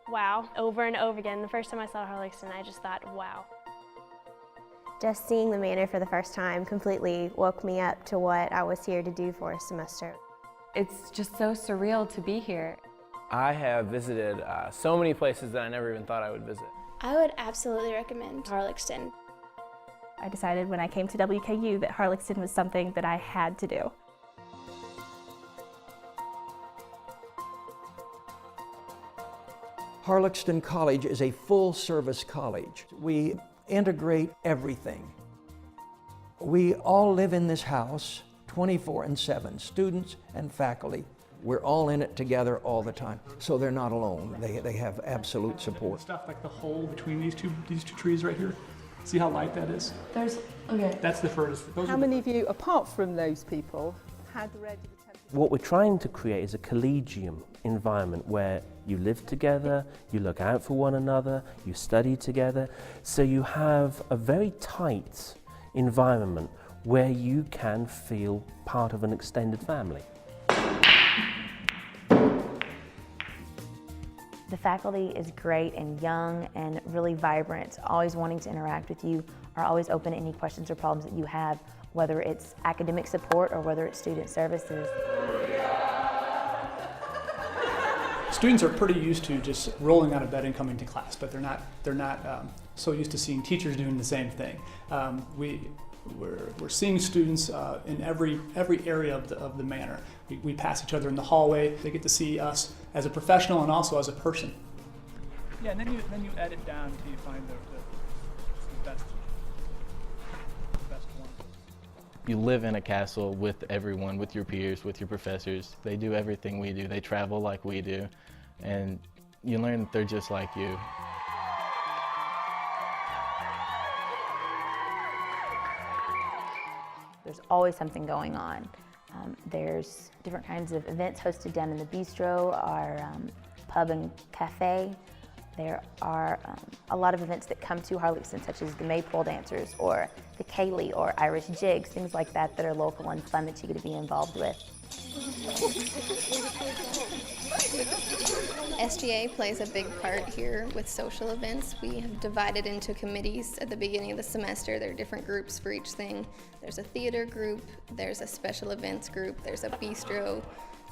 wow, over and over again. The first time I saw Harlaxton, I just thought, wow. Just seeing the manor for the first time completely woke me up to what I was here to do for a semester. It's just so surreal to be here. I have visited so many places that I never even thought I would visit. I would absolutely recommend Harlaxton. I decided when I came to WKU that Harlaxton was something that I had to do. Harlaxton College is a full-service college. We integrate everything. We all live in this house 24/7, students and faculty. We're all in it together all the time, so they're not alone. They have absolute support. Stuff like the hole between these two trees right here. See how light that is? Okay. That's the furthest. How many of you, apart from those people, had read the What we're trying to create is a collegium environment where you live together, you look out for one another, you study together, so you have a very tight environment where you can feel part of an extended family. The faculty is great and young and really vibrant, always wanting to interact with you, are always open to any questions or problems that you have, whether it's academic support or whether it's student services. Students are pretty used to just rolling out of bed and coming to class, but they're not so used to seeing teachers doing the same thing. We're seeing students in every area of the manor. We pass each other in the hallway. They get to see us as a professional and also as a person. Yeah, and then you edit down until you find the best one. You live in a castle with everyone, with your peers, with your professors. They do everything we do. They travel like we do, and you learn that they're just like you. There's always something going on. There's different kinds of events hosted down in the bistro, our pub and cafe. There are a lot of events that come to Harlaxton, such as the Maypole dancers or the Kaylee or Irish jigs, things like that that are local and fun that you get to be involved with. SGA plays a big part here with social events. We have divided into committees at the beginning of the semester. There are different groups for each thing. There's a theater group, there's a special events group, there's a bistro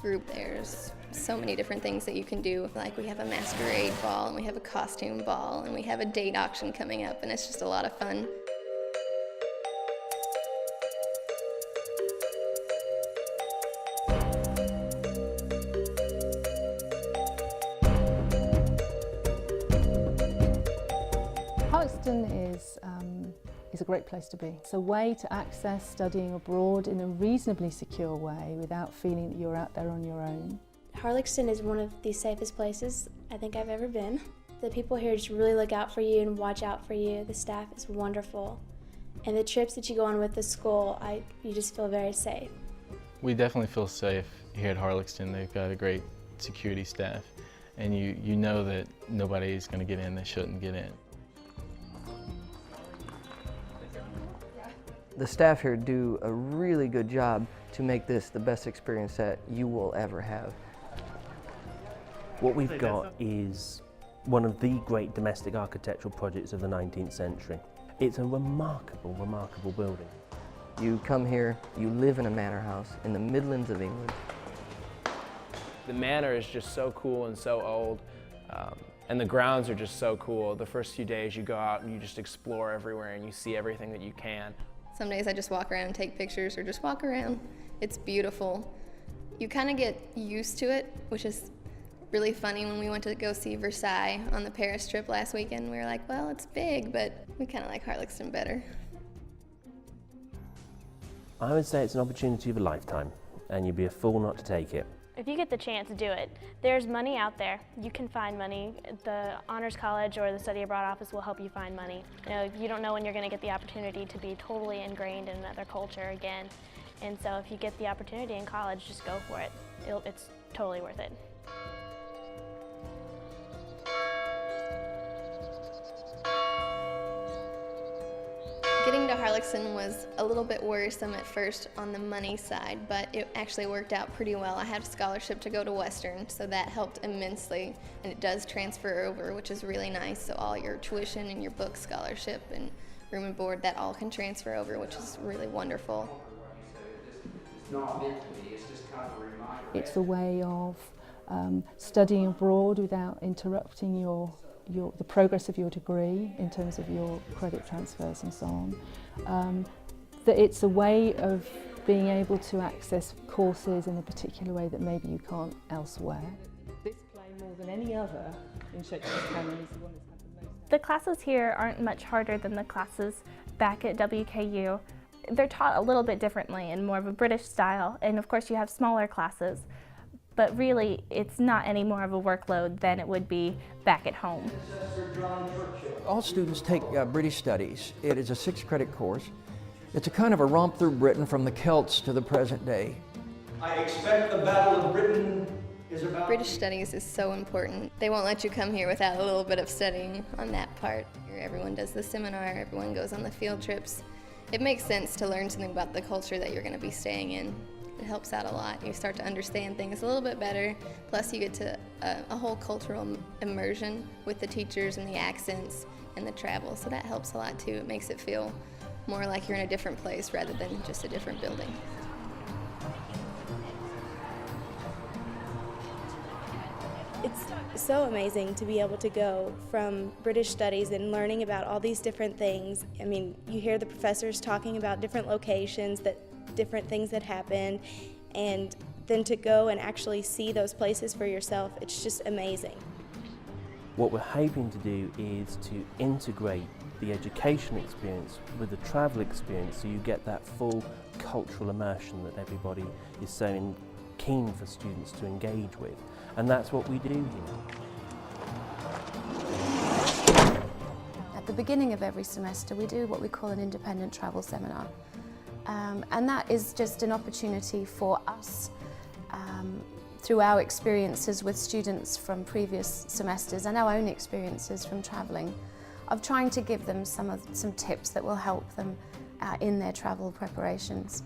group. There's so many different things that you can do. Like we have a masquerade ball and we have a costume ball and we have a date auction coming up, and it's just a lot of fun. Harlaxton is a great place to be. It's a way to access studying abroad in a reasonably secure way without feeling that you're out there on your own. Harlaxton is one of the safest places I think I've ever been. The people here just really look out for you and watch out for you. The staff is wonderful. And the trips that you go on with the school, you just feel very safe. We definitely feel safe here at Harlaxton. They've got a great security staff, and you know that nobody's going to get in that shouldn't get in. The staff here do a really good job to make this the best experience that you will ever have. What we've got is one of the great domestic architectural projects of the 19th century. It's a remarkable, remarkable building. You come here, you live in a manor house in the Midlands of England. The manor is just so cool and so old, and the grounds are just so cool. The first few days you go out and you just explore everywhere and you see everything that you can. Some days I just walk around and take pictures or just walk around. It's beautiful. You kind of get used to it, which is really funny. When we went to go see Versailles on the Paris trip last weekend, we were like, well, it's big, but we kind of like Harlaxton better. I would say it's an opportunity of a lifetime, and you'd be a fool not to take it. If you get the chance to do it, there's money out there. You can find money. The Honors College or the Study Abroad office will help you find money. You don't know when you're going to get the opportunity to be totally ingrained in another culture again. And so if you get the opportunity in college, just go for it. It's totally worth it. Getting to Harlaxton was a little bit worrisome at first on the money side, but it actually worked out pretty well. I had a scholarship to go to Western, so that helped immensely, and it does transfer over, which is really nice. So all your tuition and your book scholarship and room and board, that all can transfer over, which is really wonderful. It's a way of studying abroad without interrupting the progress of your degree in terms of your credit transfers and so on. That it's a way of being able to access courses in a particular way that maybe you can't elsewhere. This play, more than any other in Shakespeare's canon, is the one that's had the most. The classes here aren't much harder than the classes back at WKU. They're taught a little bit differently in more of a British style, and of course you have smaller classes. But really, it's not any more of a workload than it would be back at home. All students take British Studies. It is a 6-credit course. It's a kind of a romp through Britain from the Celts to the present day. I expect the Battle of Britain is about... British Studies is so important. They won't let you come here without a little bit of studying on that part. Everyone does the seminar, everyone goes on the field trips. It makes sense to learn something about the culture that you're going to be staying in. It helps out a lot. You start to understand things a little bit better. Plus you get to a whole cultural immersion with the teachers and the accents and the travel. So that helps a lot too. It makes it feel more like you're in a different place rather than just a different building. It's so amazing to be able to go from British Studies and learning about all these different things. I mean, you hear the professors talking about different locations, different things that happened, and then to go and actually see those places for yourself, it's just amazing. What we're hoping to do is to integrate the education experience with the travel experience so you get that full cultural immersion that everybody is so keen for students to engage with. And that's what we do here. At the beginning of every semester we do what we call an independent travel seminar. And that is just an opportunity for us, through our experiences with students from previous semesters and our own experiences from travelling, of trying to give them some tips that will help them in their travel preparations.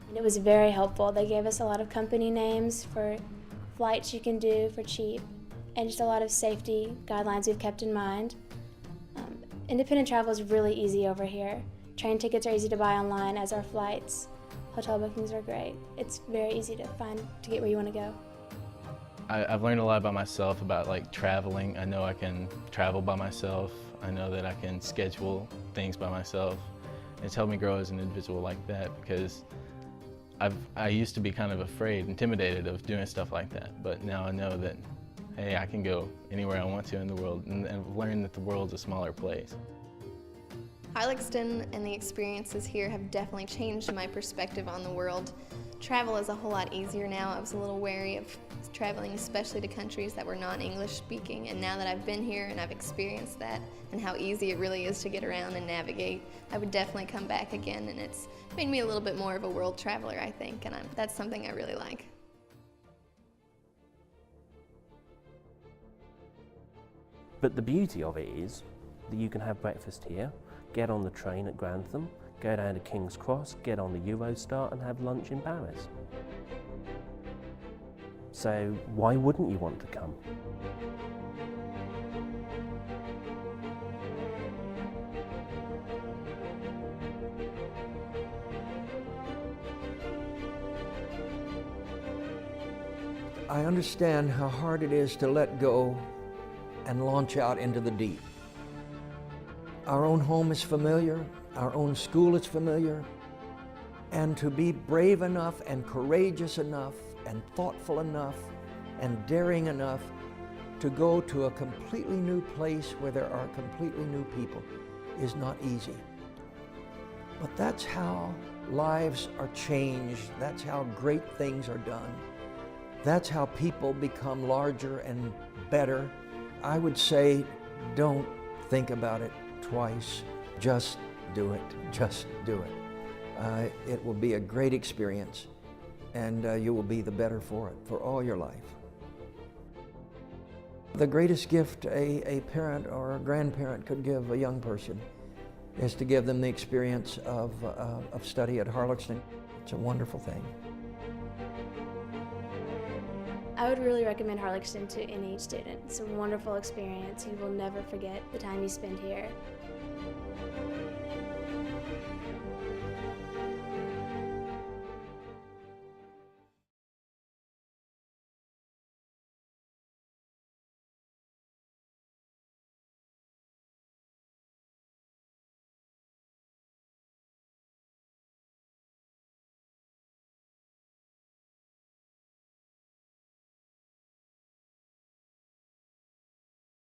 And it was very helpful. They gave us a lot of company names for flights you can do for cheap, and just a lot of safety guidelines we've kept in mind. Independent travel is really easy over here. Train tickets are easy to buy online, as are flights. Hotel bookings are great. It's very easy to get where you want to go. I've learned a lot about myself, about like traveling. I know I can travel by myself. I know that I can schedule things by myself. It's helped me grow as an individual like that, because I used to be kind of afraid, intimidated of doing stuff like that. But now I know that, hey, I can go anywhere I want to in the world, and I've learned that the world's a smaller place. Harlaxton and the experiences here have definitely changed my perspective on the world. Travel is a whole lot easier now. I was a little wary of traveling, especially to countries that were non-English speaking, and now that I've been here and I've experienced that and how easy it really is to get around and navigate, I would definitely come back again, and it's made me a little bit more of a world traveler, I think, and that's something I really like. But the beauty of it is that you can have breakfast here, get on the train at Grantham, go down to King's Cross, get on the Eurostar and have lunch in Paris. So why wouldn't you want to come? I understand how hard it is to let go and launch out into the deep. Our own home is familiar, our own school is familiar, and to be brave enough and courageous enough and thoughtful enough and daring enough to go to a completely new place where there are completely new people is not easy. But that's how lives are changed, that's how great things are done. That's how people become larger and better. I would say, don't think about it twice. Just do it. Just do it. It will be a great experience, and you will be the better for it for all your life. The greatest gift a parent or a grandparent could give a young person is to give them the experience of study at Harlaxton. It's a wonderful thing. I would really recommend Harlaxton to any student. It's a wonderful experience. You will never forget the time you spend here.